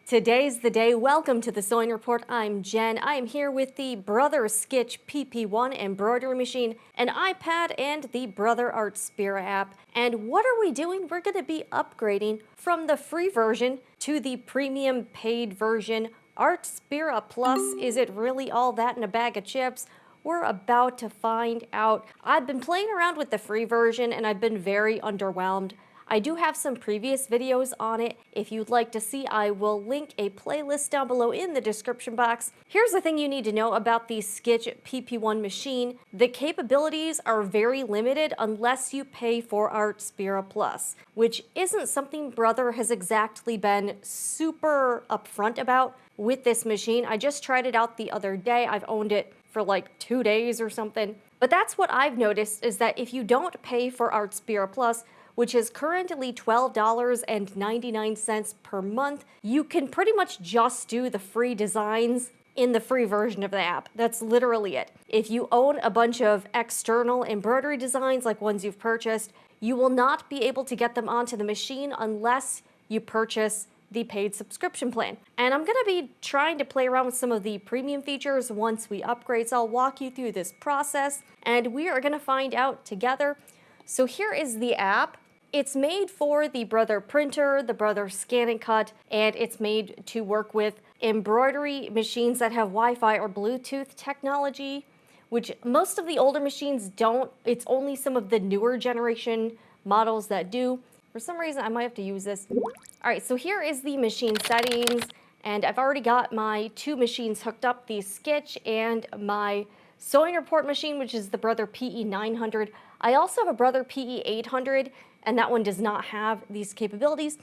Today's the day. Welcome to the Sewing Report. I'm Jen. I am here with the Brother Skitch PP1 embroidery machine, an iPad, and the Brother Artspira app. And what are we doing? We're going to be upgrading from the free version to the premium paid version. Artspira Plus, is it really all that in a bag of chips? We're about to find out. I've been playing around with the free version and I've been very underwhelmed. I do have some previous videos on it. If you'd like to see, I will link a playlist down below in the description box. Here's the thing you need to know about the Skitch PP1 machine. The capabilities are very limited unless you pay for Artspira Plus, which isn't something Brother has exactly been super upfront about with this machine. I just tried it out the other day. I've owned it for like 2 days or something. But that's what I've noticed, is that if you don't pay for Artspira Plus, which is currently $12.99 per month, you can pretty much just do the free designs in the free version of the app. That's literally it. If you own a bunch of external embroidery designs, like ones you've purchased, you will not be able to get them onto the machine unless you purchase the paid subscription plan. And I'm gonna be trying to play around with some of the premium features once we upgrade, so I'll walk you through this process and we are gonna find out together. So here is the app. It's made for the Brother printer, the Brother scan and cut, and it's made to work with embroidery machines that have Wi-Fi or Bluetooth technology, which most of the older machines don't. It's only some of the newer generation models that do. For some reason, I might have to use this. All right, so here is the machine settings, and I've already got my two machines hooked up, the Skitch and my Sewing Report machine, which is the Brother PE900. I also have a Brother PE800, and that one does not have these capabilities.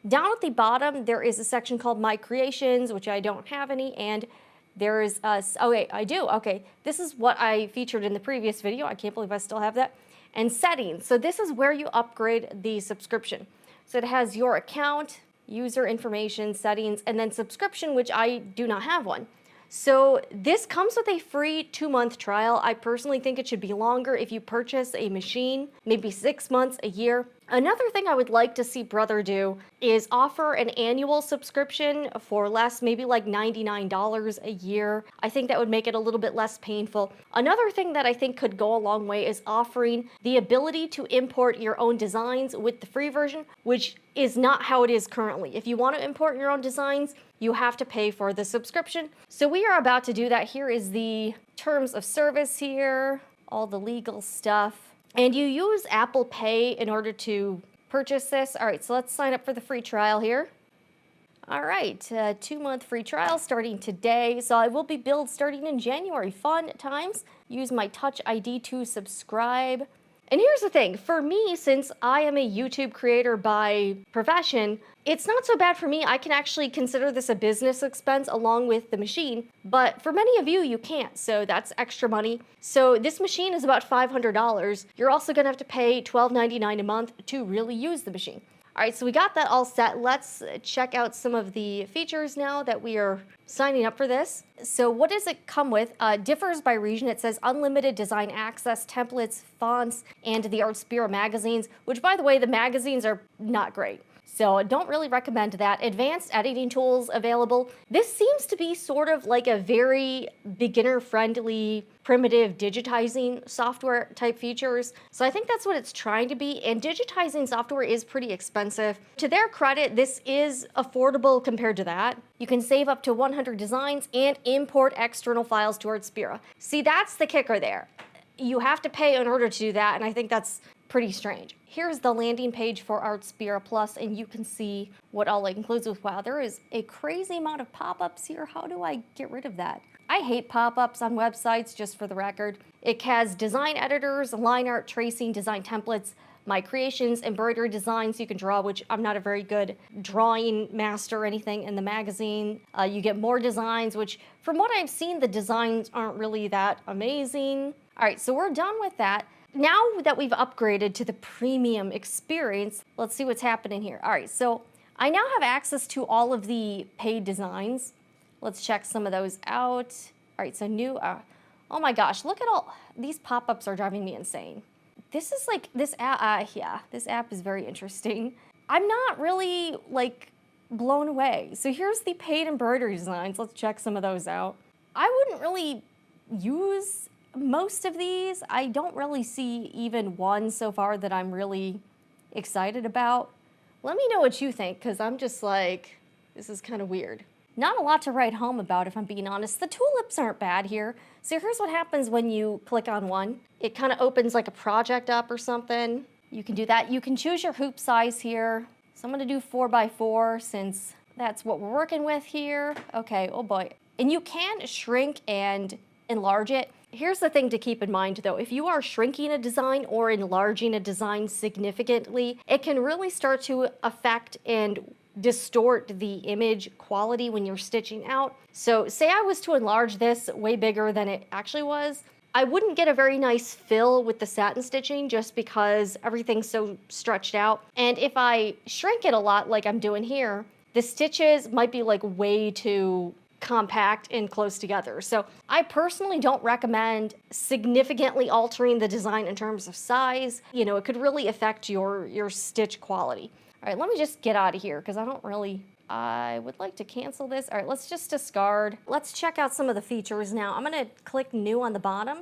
Down at the bottom, there is a section called My Creations, which I don't have any, and there is, okay, I do, okay. This is what I featured in the previous video. I can't believe I still have that. And settings, so this is where you upgrade the subscription. So it has your account, user information, settings, and then subscription, which I do not have one. So this comes with a free 2-month trial. I personally think it should be longer if you purchase a machine, maybe 6 months, a year. Another thing I would like to see Brother do is offer an annual subscription for less, maybe like $99 a year. I think that would make it a little bit less painful. Another thing that I think could go a long way is offering the ability to import your own designs with the free version, which is not how it is currently. If you want to import your own designs, you have to pay for the subscription. So we are about to do that. Here is the terms of service here, all the legal stuff. And you use Apple Pay in order to purchase this. All right, so let's sign up for the free trial here. All right, 2-month free trial starting today. So I will be billed starting in January. Fun times. Use my Touch ID to subscribe. And here's the thing, for me, since I am a YouTube creator by profession, it's not so bad for me. I can actually consider this a business expense along with the machine, but for many of you, you can't, so that's extra money. So this machine is about $500. You're also gonna have to pay $12.99 a month to really use the machine. All right, so we got that all set. Let's check out some of the features now that we are signing up for this. So what does it come with? Differs by region. It says unlimited design access, templates, fonts, and the Artspira magazines, which by the way, the magazines are not great. So don't really recommend that. Advanced editing tools available. This seems to be sort of like a very beginner-friendly, primitive digitizing software type features. So I think that's what it's trying to be, and digitizing software is pretty expensive. To their credit, this is affordable compared to that. You can save up to 100 designs and import external files to Artspira. See, that's the kicker there. You have to pay in order to do that, and I think that's pretty strange. Here's the landing page for Artspira Plus, and you can see what all it includes with. Wow, there is a crazy amount of pop-ups here. How do I get rid of that? I hate pop-ups on websites, just for the record. It has design editors, line art, tracing, design templates, My Creations, embroidery designs you can draw, which I'm not a very good drawing master or anything in the magazine. You get more designs, which from what I've seen, the designs aren't really that amazing. All right, so we're done with that. Now that we've upgraded to the premium experience, let's see what's happening here. All right, so I now have access to all of the paid designs. Let's check some of those out. All right, so new, oh my gosh, look at all, these pop-ups are driving me insane. This is like, this app is very interesting. I'm not really like blown away. So here's the paid embroidery designs. Let's check some of those out. I wouldn't really use most of these. I don't really see even one so far that I'm really excited about. Let me know what you think, because I'm just like, this is kind of weird. Not a lot to write home about, if I'm being honest. The tulips aren't bad here. So here's what happens when you click on one. It kind of opens like a project up or something. You can do that. You can choose your hoop size here. So I'm gonna do 4x4 since that's what we're working with here. Okay, oh boy. And you can shrink and enlarge it. Here's the thing to keep in mind though, if you are shrinking a design or enlarging a design significantly, it can really start to affect and distort the image quality when you're stitching out. So say I was to enlarge this way bigger than it actually was, I wouldn't get a very nice fill with the satin stitching just because everything's so stretched out. And if I shrink it a lot like I'm doing here, the stitches might be like way too compact and close together. So I personally don't recommend significantly altering the design in terms of size. You know, it could really affect your stitch quality. All right, let me just get out of here because I would like to cancel this. All right, let's just discard. Let's check out some of the features now. I'm gonna click new on the bottom,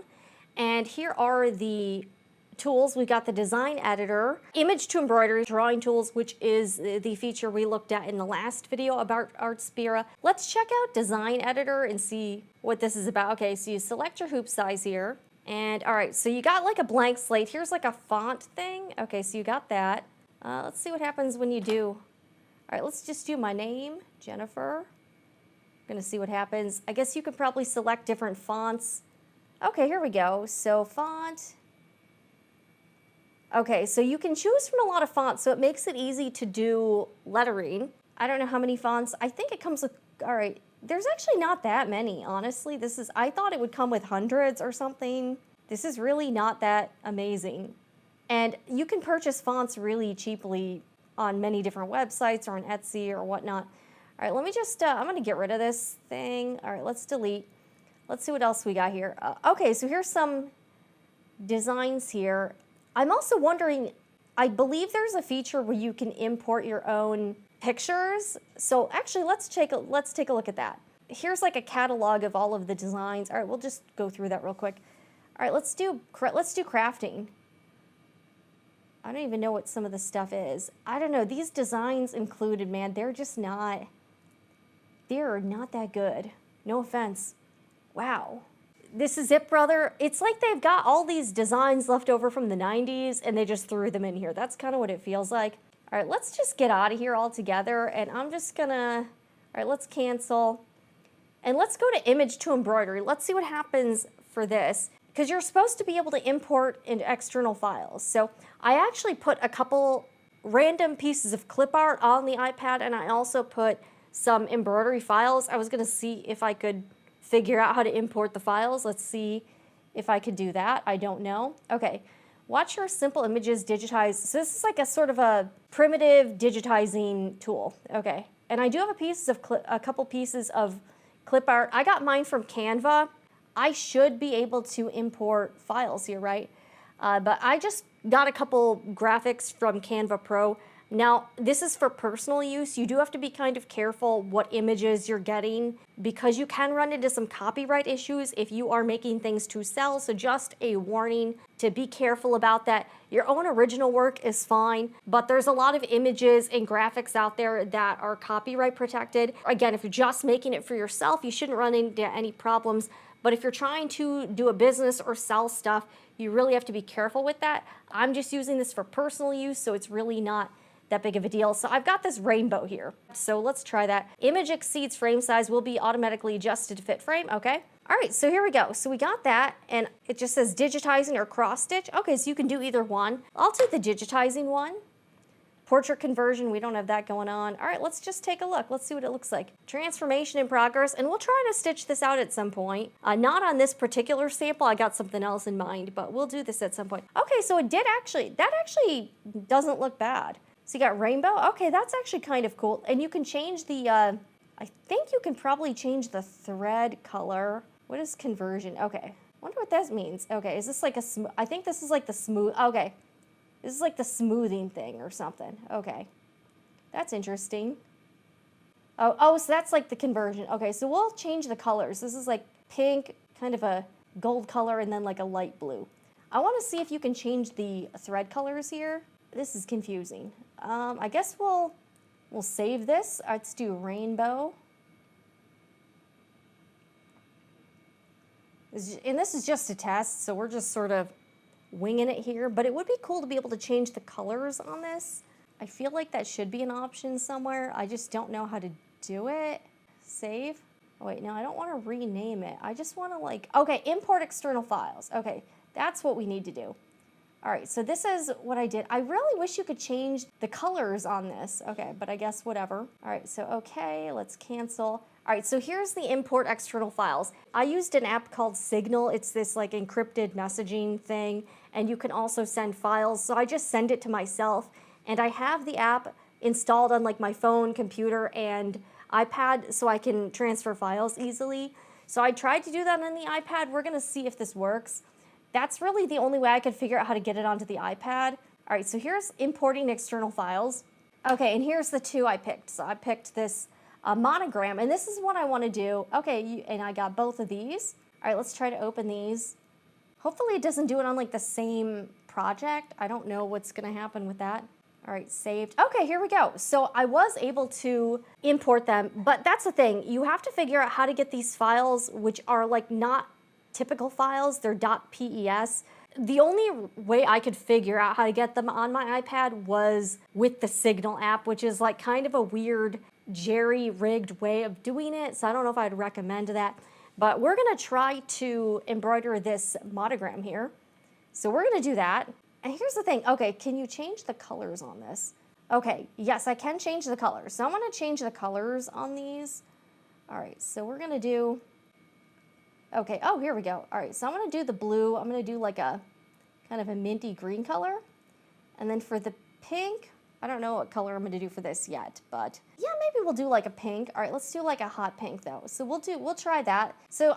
and here are the tools. We've got the design editor, image to embroidery, drawing tools, which is the feature we looked at in the last video about Artspira. Let's check out design editor and see what this is about. Okay, so you select your hoop size here. And all right, so you got like a blank slate. Here's like a font thing. Okay, so you got that. Let's see what happens when you do. All right, let's just do my name, Jennifer. I'm gonna see what happens. I guess you could probably select different fonts. Okay, here we go. So font. Okay, so you can choose from a lot of fonts, so it makes it easy to do lettering. I don't know how many fonts. I think it comes with, all right, there's actually not that many, honestly. I thought it would come with hundreds or something. This is really not that amazing. And you can purchase fonts really cheaply on many different websites or on Etsy or whatnot. All right, let me just, I'm gonna get rid of this thing. All right, let's delete. Let's see what else we got here. Okay, so here's some designs here. I'm also wondering, I believe there's a feature where you can import your own pictures. So actually, let's take a look at that. Here's like a catalog of all of the designs. All right, we'll just go through that real quick. All right, let's do crafting. I don't even know what some of the stuff is. I don't know, these designs included, man, they're not that good. No offense. Wow. This is it, brother. It's like they've got all these designs left over from the 90s and they just threw them in here. That's kind of what it feels like. All right, let's just get out of here altogether, and I'm just gonna, all right, let's cancel. And let's go to image to embroidery. Let's see what happens for this, because you're supposed to be able to import into external files. So I actually put a couple random pieces of clip art on the iPad, and I also put some embroidery files. I was gonna see if I could figure out how to import the files. Let's see if I could do that. I don't know. Okay, watch your simple images digitize. So this is like a sort of a primitive digitizing tool. Okay, and I do have a couple pieces of clip art. I got mine from Canva. I should be able to import files here, right? But I just got a couple graphics from Canva Pro. Now, this is for personal use. You do have to be kind of careful what images you're getting because you can run into some copyright issues if you are making things to sell. So just a warning to be careful about that. Your own original work is fine, but there's a lot of images and graphics out there that are copyright protected. Again, if you're just making it for yourself, you shouldn't run into any problems. But if you're trying to do a business or sell stuff, you really have to be careful with that. I'm just using this for personal use, so it's really not that big of a deal. So I've got this rainbow here. So let's try that. Image exceeds frame size will be automatically adjusted to fit frame. Okay. All right, so here we go. So we got that, and it just says digitizing or cross stitch. Okay, so you can do either one. I'll take the digitizing one. Portrait conversion, we don't have that going on. All right, let's just take a look. Let's see what it looks like. Transformation in progress, and we'll try to stitch this out at some point. Not on this particular sample, I got something else in mind, but we'll do this at some point. Okay, so that actually doesn't look bad. So you got rainbow. Okay, that's actually kind of cool. And you can change the, I think you can probably change the thread color. What is conversion? Okay, wonder what that means. Okay, is this like I think this is like the smooth, okay. This is like the smoothing thing or something. Okay, that's interesting. Oh, so that's like the conversion. Okay, so we'll change the colors. This is like pink, kind of a gold color, and then like a light blue. I want to see if you can change the thread colors here. This is confusing. I guess we'll save this. Let's do rainbow. And this is just a test, so we're just sort of winging it here. But it would be cool to be able to change the colors on this. I feel like that should be an option somewhere. I just don't know how to do it. Save. Oh wait, no, I don't want to rename it. I just want to like, okay, import external files. Okay, that's what we need to do. All right, so this is what I did. I really wish you could change the colors on this. Okay, but I guess whatever. All right, so okay, let's cancel. All right, so here's the import external files. I used an app called Signal. It's this like encrypted messaging thing, and you can also send files. So I just send it to myself, and I have the app installed on like my phone, computer, and iPad so I can transfer files easily. So I tried to do that on the iPad. We're gonna see if this works. That's really the only way I could figure out how to get it onto the iPad. All right, so here's importing external files. Okay, and here's the two I picked. So I picked this Monogram, and this is what I want to do. Okay, and I got both of these. All right, let's try to open these. Hopefully it doesn't do it on like the same project. I don't know what's gonna happen with that. All right, saved. Okay, here we go. So I was able to import them, but that's the thing. You have to figure out how to get these files, which are like not typical files, they're .pes. The only way I could figure out how to get them on my iPad was with the Signal app, which is like kind of a weird jerry-rigged way of doing it. So I don't know if I'd recommend that, but we're gonna try to embroider this monogram here. So we're gonna do that. And here's the thing, okay, can you change the colors on this? Okay, yes, I can change the colors. So I'm gonna change the colors on these. All right, so we're gonna do, okay, oh, here we go. All right, so I'm gonna do the blue. I'm gonna do like a kind of a minty green color. And then for the pink, I don't know what color I'm gonna do for this yet, but yeah, maybe we'll do like a pink. All right, let's do like a hot pink though. So we'll try that. So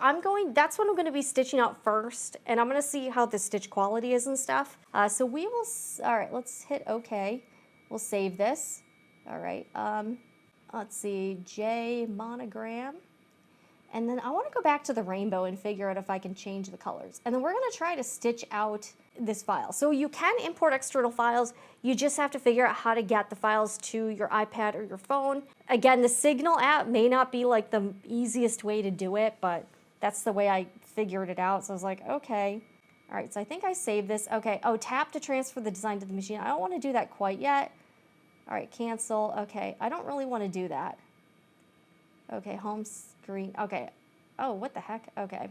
that's what I'm gonna be stitching out first, and I'm gonna see how the stitch quality is and stuff. So we will, all right, let's hit okay. We'll save this. All right, let's see, J monogram. And then I want to go back to the rainbow and figure out if I can change the colors. And then we're going to try to stitch out this file. So you can import external files. You just have to figure out how to get the files to your iPad or your phone. Again, the Signal app may not be like the easiest way to do it, but that's the way I figured it out. So I was like, okay. All right, so I think I saved this. Okay, oh, tap to transfer the design to the machine. I don't want to do that quite yet. All right, cancel. Okay, I don't really want to do that. Okay, home screen. Okay. Oh, what the heck? Okay.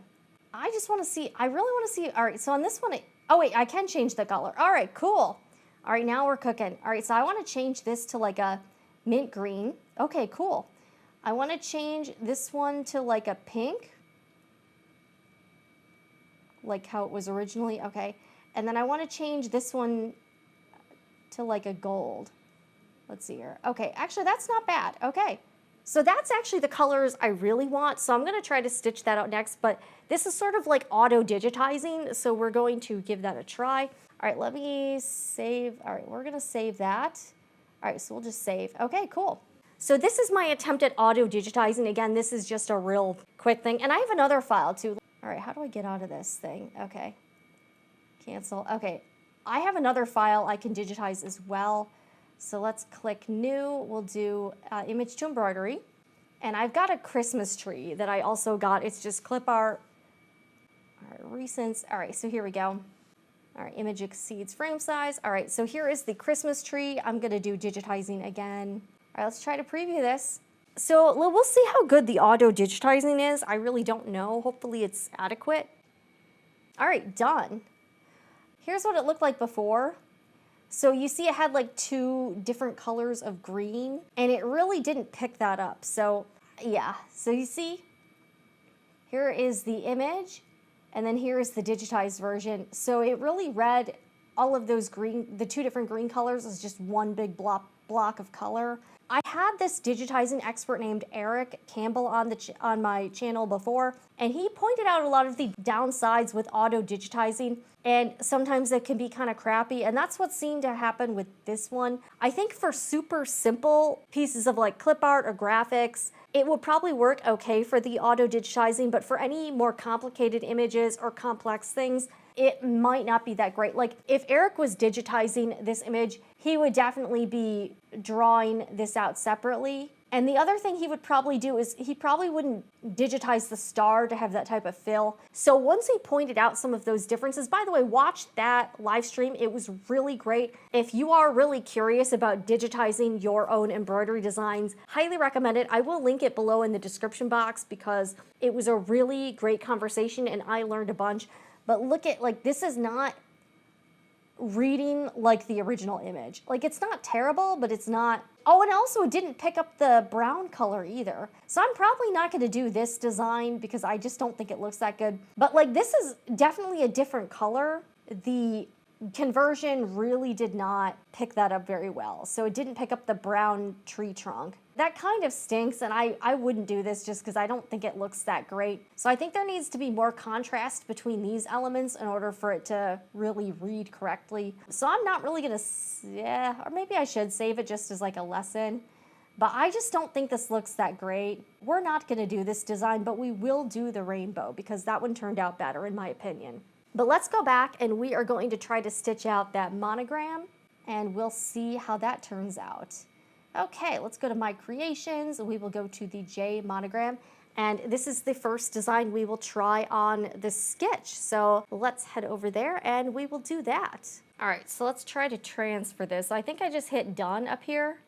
I just want to see, I really want to see. All right, so on this one, oh wait, I can change the color. All right, cool. All right, now we're cooking. All right, so I want to change this to like a mint green. Okay, cool. I want to change this one to like a pink, like how it was originally. Okay, and then I want to change this one to like a gold. Let's see here. Okay, actually that's not bad. Okay. So that's actually the colors I really want. So I'm gonna try to stitch that out next, but this is sort of like auto digitizing. So we're going to give that a try. All right, let me save. All right, we're gonna save that. All right, so we'll just save. Okay, cool. So this is my attempt at auto digitizing. Again, this is just a real quick thing. And I have another file too. All right, how do I get out of this thing? Okay, cancel. Okay, I have another file I can digitize as well. So let's click new. We'll do image to embroidery. And I've got a Christmas tree that I also got. It's just clip art. All right, recents. All right, so here we go. All right, image exceeds frame size. All right, so here is the Christmas tree. I'm gonna do digitizing again. All right, let's try to preview this. So we'll see how good the auto digitizing is. I really don't know. Hopefully it's adequate. All right, done. Here's what it looked like before. So you see it had like 2 different colors of green, and it really didn't pick that up. So yeah, so you see, here is the image, and then here is the digitized version. So it really read all of those green, the 2 different green colors as just one big blob block of color. I had this digitizing expert named Erich Campbell on my channel before, and he pointed out a lot of the downsides with auto digitizing, and sometimes it can be kind of crappy, and that's what seemed to happen with this one. I think for super simple pieces of like clip art or graphics, it would probably work okay for the auto digitizing, but for any more complicated images or complex things, it might not be that great. Like if Erich was digitizing this image, he would definitely be drawing this out separately. And the other thing he would probably do is he probably wouldn't digitize the star to have that type of fill. So once he pointed out some of those differences, by the way, watch that live stream. It was really great. If you are really curious about digitizing your own embroidery designs, highly recommend it. I will link it below in the description box because it was a really great conversation and I learned a bunch. But look at, like, this is not reading like the original image. Like, it's not terrible, but it's not. Oh, and also it didn't pick up the brown color either. So I'm probably not going to do this design because I just don't think it looks that good. But like, this is definitely a different color. The conversion really did not pick that up very well. So it didn't pick up the brown tree trunk. That kind of stinks, and I wouldn't do this just because I don't think it looks that great. So I think there needs to be more contrast between these elements in order for it to really read correctly. So I'm not really gonna, yeah, or maybe I should save it just as like a lesson. But I just don't think this looks that great. We're not gonna do this design, but we will do the rainbow because that one turned out better in my opinion. But let's go back and we are going to try to stitch out that monogram and we'll see how that turns out. Okay, let's go to my creations. We will go to the J monogram. And this is the first design we will try on the Skitch. So let's head over there and we will do that. All right, so let's try to transfer this. I think I just hit done up here.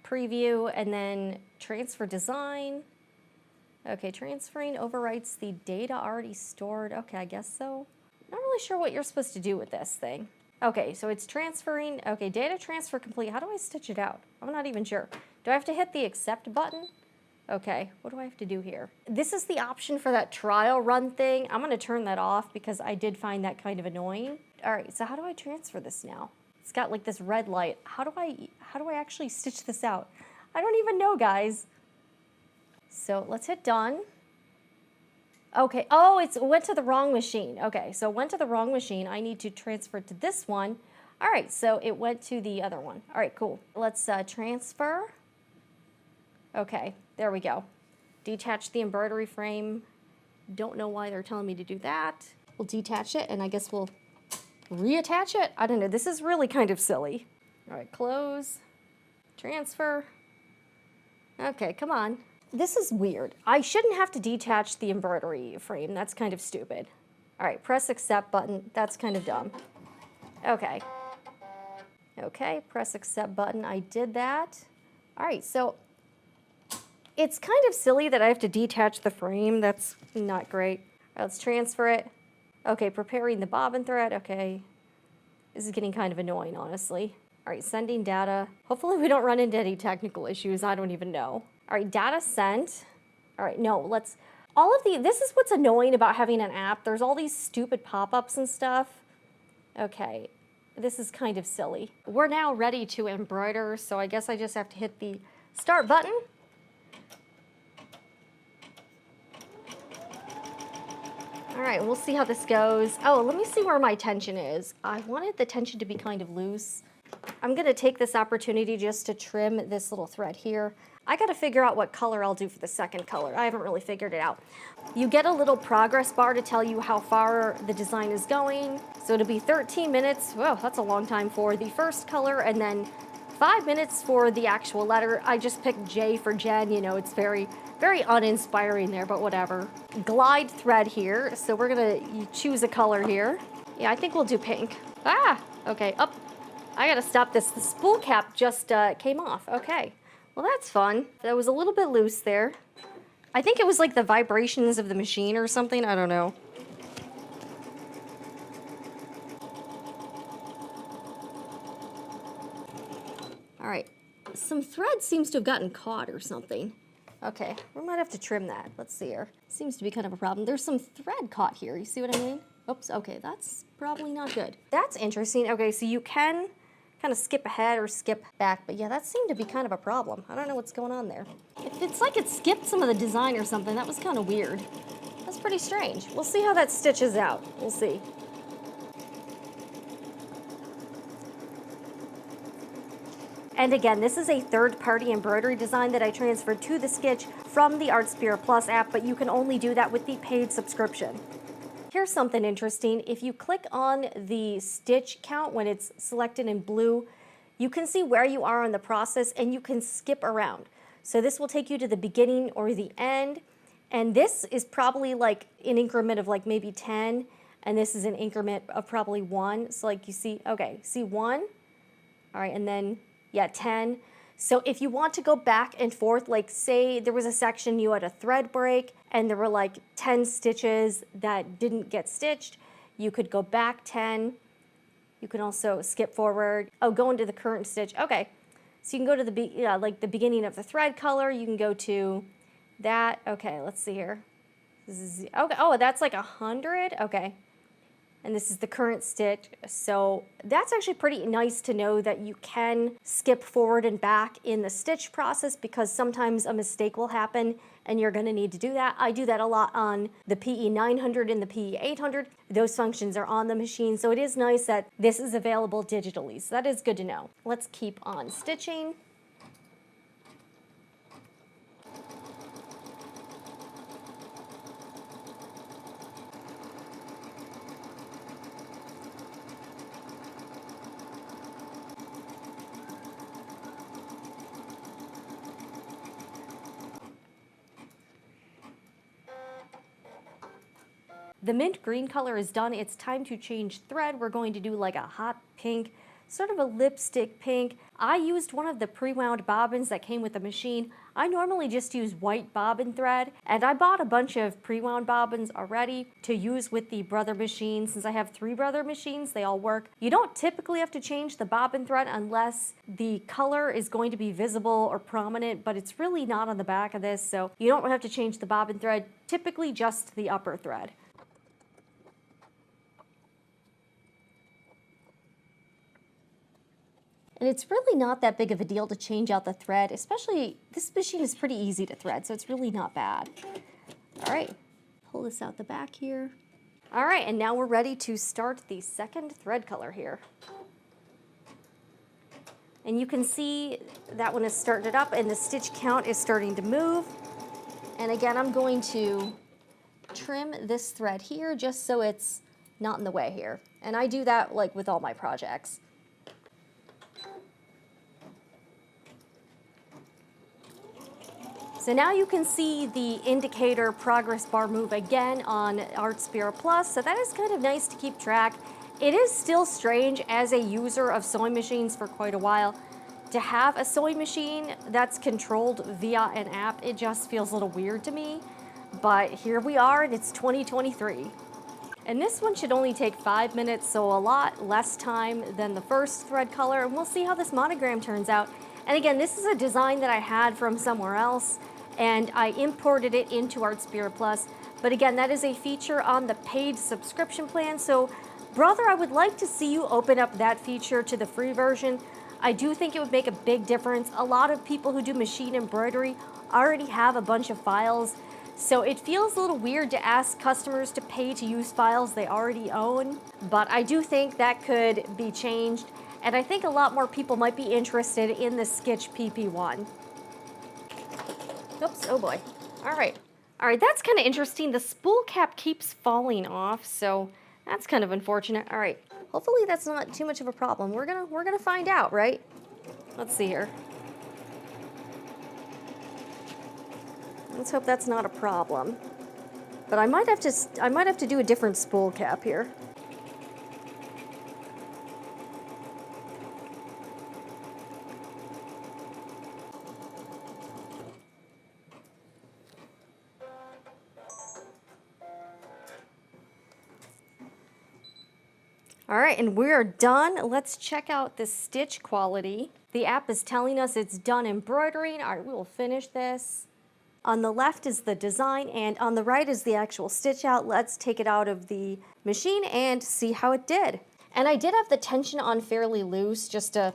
Preview and then transfer design. Okay, transferring overwrites the data already stored. Okay, I guess so. Not really sure what you're supposed to do with this thing. Okay, so it's transferring. Okay, data transfer complete. How do I stitch it out? I'm not even sure. Do I have to hit the accept button? Okay, what do I have to do here? This is the option for that trial run thing. I'm gonna turn that off because I did find that kind of annoying. All right, so how do I transfer this now? It's got like this red light. How do I actually stitch this out? I don't even know, guys. So let's hit done. Okay, oh, it went to the wrong machine. Okay, so it went to the wrong machine. I need to transfer it to this one. All right, so it went to the other one. All right, cool. Let's transfer. Okay, there we go. Detach the embroidery frame. Don't know why they're telling me to do that. We'll detach it, and I guess we'll reattach it. I don't know, this is really kind of silly. All right, close, transfer. Okay, come on. This is weird. I shouldn't have to detach the embroidery frame. That's kind of stupid. All right, press accept button. That's kind of dumb. Okay. Okay, press accept button. I did that. All right, so it's kind of silly that I have to detach the frame. That's not great. All right, let's transfer it. Okay, preparing the bobbin thread. Okay. This is getting kind of annoying, honestly. All right, sending data. Hopefully we don't run into any technical issues. I don't even know. All right, data sent. All right, no, let's, this is what's annoying about having an app. There's all these stupid pop-ups and stuff. Okay, this is kind of silly. We're now ready to embroider, so I guess I just have to hit the start button. All right, we'll see how this goes. Oh, let me see where my tension is. I wanted the tension to be kind of loose. I'm gonna take this opportunity just to trim this little thread here. I gotta figure out what color I'll do for the second color. I haven't really figured it out. You get a little progress bar to tell you how far the design is going. So it'll be 13 minutes. Whoa, that's a long time for the first color, and then 5 minutes for the actual letter. I just picked J for Jen. You know, it's very, very uninspiring there, but whatever. Glide thread here. So we're gonna choose a color here. Yeah, I think we'll do pink. Ah, okay, up. I gotta stop this. The spool cap just came off. Okay. Well, that's fun. That was a little bit loose there. I think it was like the vibrations of the machine or something. I don't know. All right. Some thread seems to have gotten caught or something. Okay, we might have to trim that. Let's see here. Seems to be kind of a problem. There's some thread caught here. You see what I mean? Oops, okay, that's probably not good. That's interesting. Okay, so you can kind of skip ahead or skip back. But yeah, that seemed to be kind of a problem. I don't know what's going on there. It's like it skipped some of the design or something. That was kind of weird. That's pretty strange. We'll see how that stitches out. We'll see. And again, this is a third-party embroidery design that I transferred to the Skitch from the Artspira Plus app, but you can only do that with the paid subscription. Here's something interesting. If you click on the stitch count when it's selected in blue, you can see where you are in the process and you can skip around. So this will take you to the beginning or the end. And this is probably like an increment of like maybe 10. And this is an increment of probably 1. So like you see, okay, see 1. All right, and then, yeah, 10. So if you want to go back and forth, like say there was a section you had a thread break and there were like 10 stitches that didn't get stitched, you could go back 10. You can also skip forward. Oh, go into the current stitch. Okay, so you can go to the like the beginning of the thread color. You can go to that. Okay, let's see here. This is okay. Oh, that's like 100. Okay. And this is the current stitch. So that's actually pretty nice to know that you can skip forward and back in the stitch process, because sometimes a mistake will happen and you're gonna need to do that. I do that a lot on the PE 900 and the PE 800. Those functions are on the machine. So it is nice that this is available digitally. So that is good to know. Let's keep on stitching. The mint green color is done. It's time to change thread. We're going to do like a hot pink, sort of a lipstick pink. I used one of the pre-wound bobbins that came with the machine. I normally just use white bobbin thread, and I bought a bunch of pre-wound bobbins already to use with the Brother machine. Since I have 3 Brother machines, they all work. You don't typically have to change the bobbin thread unless the color is going to be visible or prominent, but it's really not on the back of this, so you don't have to change the bobbin thread, typically just the upper thread. And it's really not that big of a deal to change out the thread, especially this machine is pretty easy to thread, so it's really not bad. All right, pull this out the back here. All right, and now we're ready to start the second thread color here. And you can see that one is started up and the stitch count is starting to move. And again, I'm going to trim this thread here just so it's not in the way here. And I do that like with all my projects. So now you can see the indicator progress bar move again on Artspira Plus, so that is kind of nice to keep track. It is still strange as a user of sewing machines for quite a while to have a sewing machine that's controlled via an app. It just feels a little weird to me, but here we are and it's 2023. And this one should only take 5 minutes, so a lot less time than the first thread color, and we'll see how this monogram turns out. And again, this is a design that I had from somewhere else, and I imported it into Artspira Plus. But again, that is a feature on the paid subscription plan. So, brother, I would like to see you open up that feature to the free version. I do think it would make a big difference. A lot of people who do machine embroidery already have a bunch of files. So it feels a little weird to ask customers to pay to use files they already own. But I do think that could be changed. And I think a lot more people might be interested in the Skitch PP1. Oops, oh boy. All right, that's kind of interesting. The spool cap keeps falling off, so that's kind of unfortunate. All right, hopefully that's not too much of a problem. We're gonna find out, right? Let's see here. Let's hope that's not a problem. But I might have to do a different spool cap here. All right, and we're done. Let's check out the stitch quality. The app is telling us it's done embroidering. All right, we will finish this. On the left is the design, and on the right is the actual stitch out. Let's take it out of the machine and see how it did. And I did have the tension on fairly loose just to,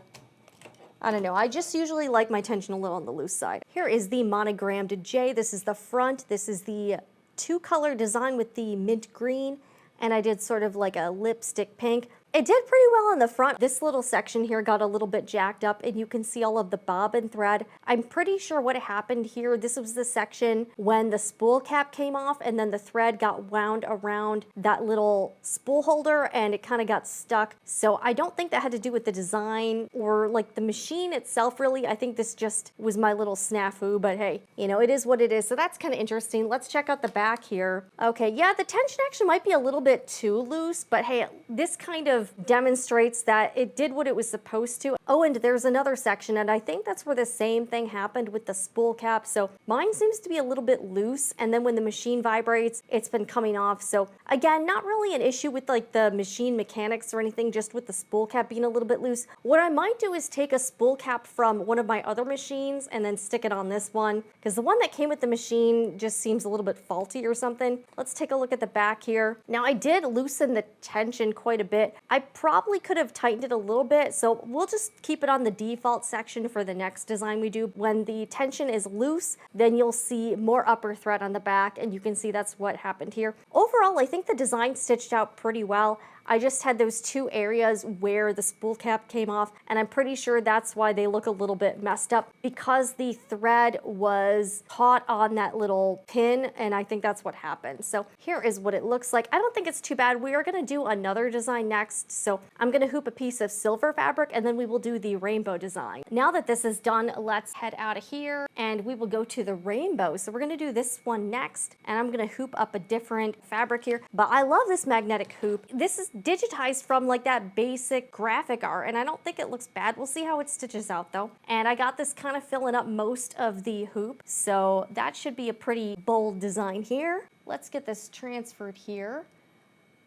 I don't know, I just usually like my tension a little on the loose side. Here is the monogrammed J. This is the front. This is the two-color design with the mint green, and I did sort of like a lipstick pink. It did pretty well on the front. This little section here got a little bit jacked up, and you can see all of the bobbin thread. I'm pretty sure what happened here, this was the section when the spool cap came off, and then the thread got wound around that little spool holder, and it kind of got stuck. So I don't think that had to do with the design or like the machine itself, really. I think this just was my little snafu, but hey, you know, it is what it is. So that's kind of interesting. Let's check out the back here. Okay, yeah, the tension actually might be a little bit too loose, but hey, this kind of demonstrates that it did what it was supposed to. Oh, and there's another section, and I think that's where the same thing happened with the spool cap. So mine seems to be a little bit loose, and then when the machine vibrates, it's been coming off. So again, not really an issue with like the machine mechanics or anything, just with the spool cap being a little bit loose. What I might do is take a spool cap from one of my other machines and then stick it on this one, because the one that came with the machine just seems a little bit faulty or something. Let's take a look at the back here. Now I did loosen the tension quite a bit. I probably could have tightened it a little bit, so we'll just keep it on the default section for the next design we do. When the tension is loose, then you'll see more upper thread on the back, and you can see that's what happened here. Overall, I think the design stitched out pretty well. I just had those two areas where the spool cap came off, and I'm pretty sure that's why they look a little bit messed up, because the thread was caught on that little pin, and I think that's what happened. So here is what it looks like. I don't think it's too bad. We are going to do another design next, so I'm going to hoop a piece of silver fabric, and then we will do the rainbow design. Now that this is done, let's head out of here, and we will go to the rainbow. So we're going to do this one next, and I'm going to hoop up a different fabric here, but I love this magnetic hoop. This is digitized from like that basic graphic art, and I don't think it looks bad. We'll see how it stitches out though. And I got this kind of filling up most of the hoop, so that should be a pretty bold design here. Let's get this transferred here.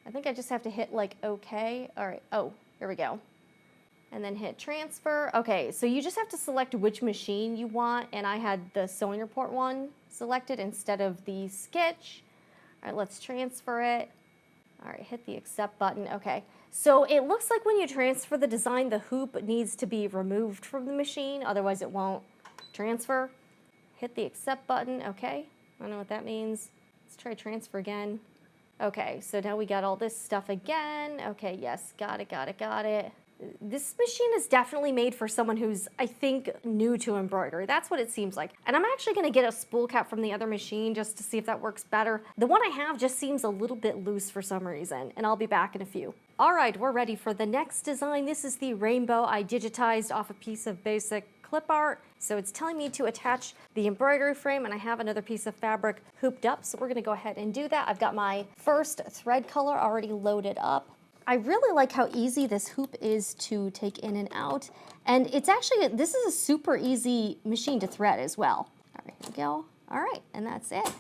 I think I just have to hit like OK. All right, oh, here we go. And then hit transfer. Okay, so you just have to select which machine you want, and I had the sewing report one selected instead of the Skitch. All right, let's transfer it. All right, hit the accept button. Okay, so it looks like when you transfer the design, the hoop needs to be removed from the machine, otherwise it won't transfer. Hit the accept button. Okay, I don't know what that means. Let's try transfer again. Okay, so now we got all this stuff again. Okay, yes, got it. This machine is definitely made for someone who's, I think, new to embroidery. That's what it seems like. And I'm actually going to get a spool cap from the other machine just to see if that works better. The one I have just seems a little bit loose for some reason, and I'll be back in a few. All right, we're ready for the next design. This is the rainbow. I digitized off a piece of basic clip art. So it's telling me to attach the embroidery frame, and I have another piece of fabric hooped up. So we're going to go ahead and do that. I've got my first thread color already loaded up. I really like how easy this hoop is to take in and out. And it's actually, this is a super easy machine to thread as well. All right, here we go. All right, and that's it.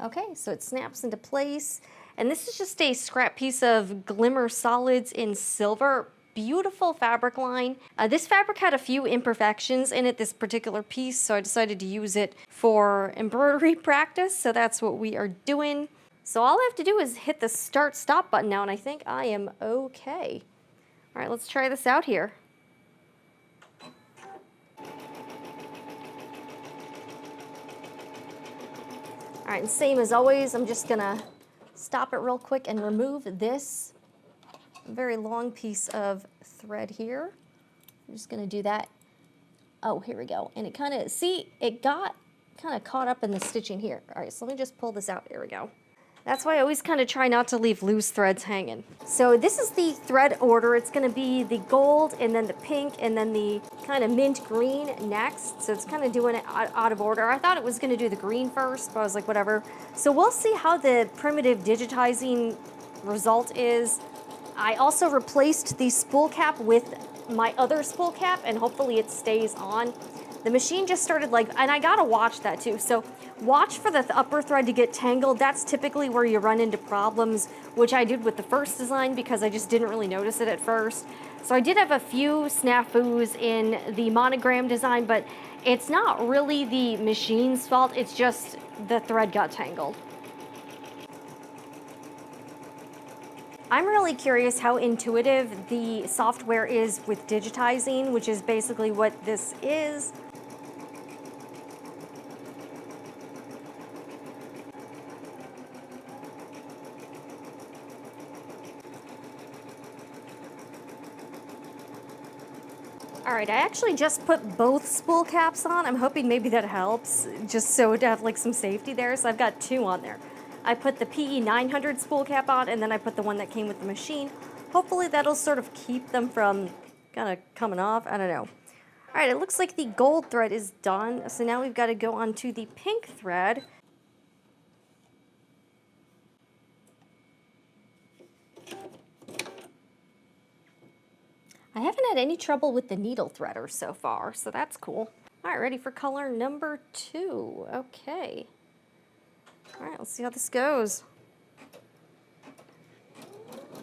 Okay, so it snaps into place. And this is just a scrap piece of Glimmer Solids in silver. Beautiful fabric line. This fabric had a few imperfections in it, this particular piece, so I decided to use it for embroidery practice. So that's what we are doing. So all I have to do is hit the start stop button now, and I think I am okay. All right, let's try this out here. All right, and same as always, I'm just gonna stop it real quick and remove this very long piece of thread here. I'm just gonna do that. Oh, here we go. And it kind of, see, it got kind of caught up in the stitching here. All right, so let me just pull this out. Here we go. That's why I always kind of try not to leave loose threads hanging. So this is the thread order. It's going to be the gold and then the pink and then the kind of mint green next. So it's kind of doing it out of order. I thought it was going to do the green first, but I was like, whatever. So we'll see how the primitive digitizing result is. I also replaced the spool cap with my other spool cap, and hopefully it stays on. The machine just started like, and I gotta watch that too. So watch for the upper thread to get tangled. That's typically where you run into problems, which I did with the first design because I just didn't really notice it at first. So I did have a few snafus in the monogram design, but it's not really the machine's fault. It's just the thread got tangled. I'm really curious how intuitive the software is with digitizing, which is basically what this is. All right, I actually just put both spool caps on. I'm hoping maybe that helps, just so to have like some safety there. So I've got two on there. I put the PE 900 spool cap on, and then I put the one that came with the machine. Hopefully that'll sort of keep them from kind of coming off. I don't know. All right, it looks like the gold thread is done. So now we've got to go on to the pink thread. I haven't had any trouble with the needle threader so far, so that's cool. All right, ready for color number 2. Okay. All right, let's see how this goes.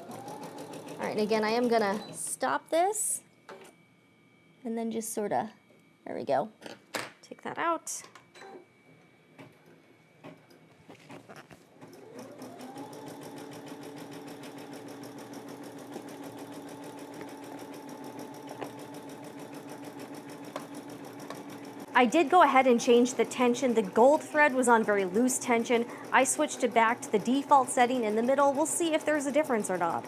All right, and again, I am gonna stop this and then just sort of, there we go, take that out. I did go ahead and change the tension. The gold thread was on very loose tension. I switched it back to the default setting in the middle. We'll see if there's a difference or not.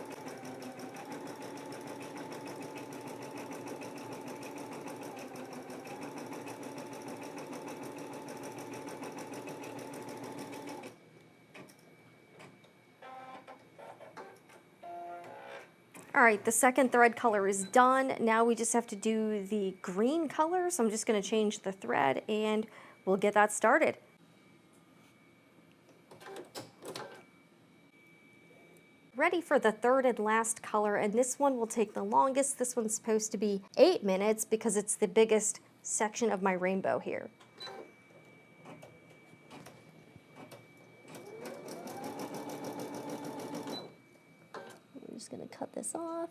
All right, the second thread color is done. Now we just have to do the green color. So I'm just gonna change the thread and we'll get that started. Ready for the third and last color, and this one will take the longest. This one's supposed to be 8 minutes because it's the biggest section of my rainbow here. I'm just gonna cut this off.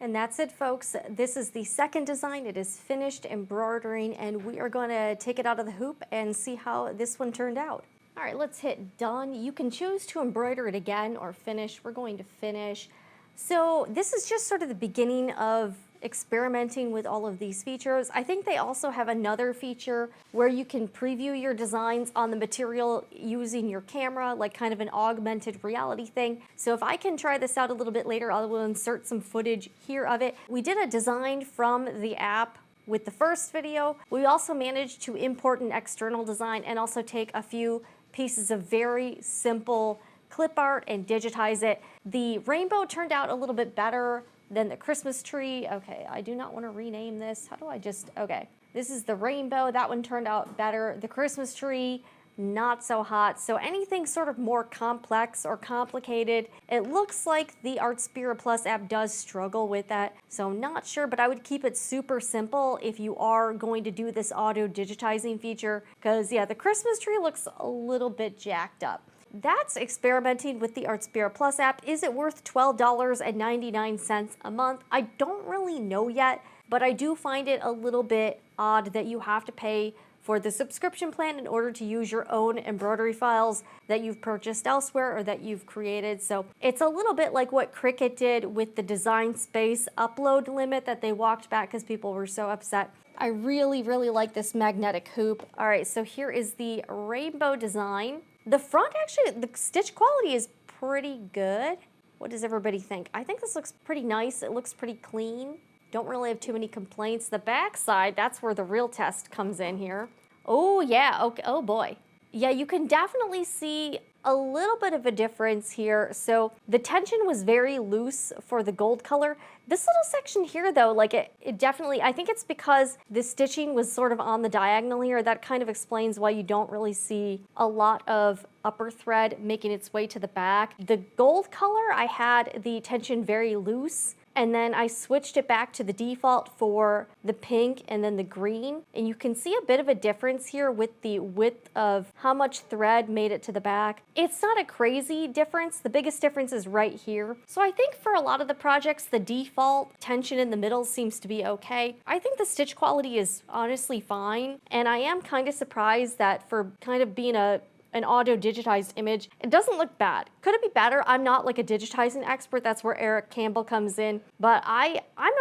And that's it, folks. This is the second design. It is finished embroidering, and we are going to take it out of the hoop and see how this one turned out. All right, let's hit done. You can choose to embroider it again or finish. We're going to finish. So this is just sort of the beginning of experimenting with all of these features. I think they also have another feature where you can preview your designs on the material using your camera, like kind of an augmented reality thing. So if I can try this out a little bit later, I will insert some footage here of it. We did a design from the app with the first video. We also managed to import an external design and also take a few pieces of very simple clip art and digitize it. The rainbow turned out a little bit better than the Christmas tree. Okay, I do not want to rename this. How do I just, okay. This is the rainbow. That one turned out better. The Christmas tree, not so hot. So anything sort of more complex or complicated, it looks like the Artspira Plus app does struggle with that. So I'm not sure, but I would keep it super simple if you are going to do this auto digitizing feature. Because yeah, the Christmas tree looks a little bit jacked up. That's experimenting with the Artspira Plus app. Is it worth $12.99 a month? I don't really know yet, but I do find it a little bit odd that you have to pay for the subscription plan in order to use your own embroidery files that you've purchased elsewhere or that you've created. So it's a little bit like what Cricut did with the design space upload limit that they walked back because people were so upset. I really, really like this magnetic hoop. All right, so here is the rainbow design. The front, actually, the stitch quality is pretty good. What does everybody think? I think this looks pretty nice. It looks pretty clean. Don't really have too many complaints. The back side, that's where the real test comes in here. Oh, yeah. Okay. Oh, boy. Yeah, you can definitely see a little bit of a difference here. So the tension was very loose for the gold color. This little section here though, like it definitely, I think it's because the stitching was sort of on the diagonal here. That kind of explains why you don't really see a lot of upper thread making its way to the back. The gold color, I had the tension very loose, and then I switched it back to the default for the pink and then the green. And you can see a bit of a difference here with the width of how much thread made it to the back. It's not a crazy difference. The biggest difference is right here. So I think for a lot of the projects, the default tension in the middle seems to be okay. I think the stitch quality is honestly fine. And I am kind of surprised that for kind of being an auto digitized image, it doesn't look bad. Could it be better? I'm not like a digitizing expert. That's where Erich Campbell comes in, but I'm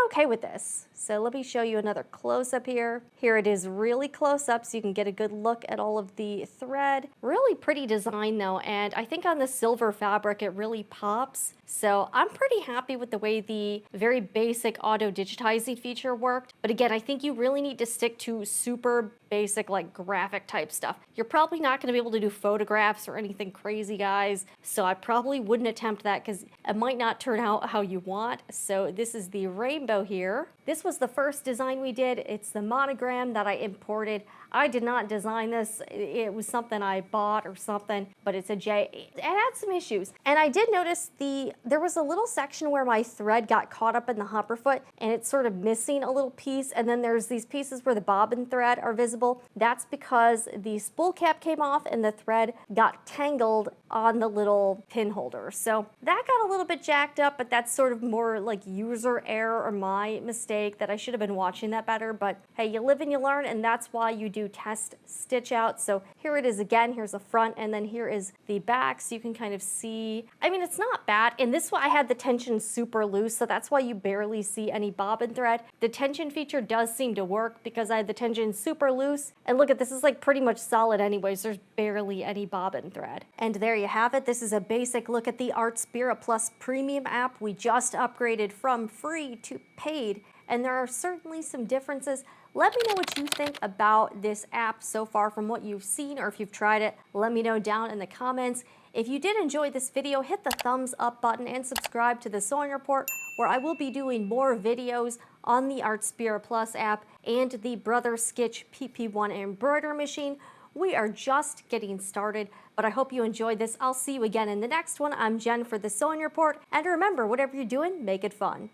okay with this. So let me show you another close-up here. Here it is really close up so you can get a good look at all of the thread. Really pretty design though, and I think on the silver fabric it really pops. So I'm pretty happy with the way the very basic auto digitizing feature worked. But again, I think you really need to stick to super basic like graphic type stuff. You're probably not going to be able to do photographs or anything crazy, guys. So I probably wouldn't attempt that because it might not turn out how you want. So this is the rainbow here. This was the first design we did. It's the monogram that I imported. I did not design this. It was something I bought or something, but it's a J. It had some issues. And I did notice there was a little section where my thread got caught up in the hopper foot and it's sort of missing a little piece. And then there's these pieces where the bobbin thread are visible. That's because the spool cap came off and the thread got tangled on the little pin holder. So that got a little bit jacked up, but that's sort of more like user error or my mistake that I should have been watching that better. But hey, you live and you learn, and that's why you do test stitch out. So here it is again. Here's the front, and then here is the back, so you can kind of see. I mean, it's not bad. And this one I had the tension super loose, so that's why you barely see any bobbin thread. The tension feature does seem to work because I had the tension super loose. And look at this, is like pretty much solid anyways. There's barely any bobbin thread. And there you have it. This is a basic look at the Artspira Plus Premium app. We just upgraded from free to paid, and there are certainly some differences. Let me know what you think about this app so far from what you've seen, or if you've tried it, let me know down in the comments. If you did enjoy this video, hit the thumbs up button and subscribe to the Sewing Report, where I will be doing more videos on the Artspira Plus app and the Brother Skitch PP1 embroidery machine. We are just getting started, but I hope you enjoyed this. I'll see you again in the next one. I'm Jen for the Sewing Report, and remember, whatever you're doing, make it fun.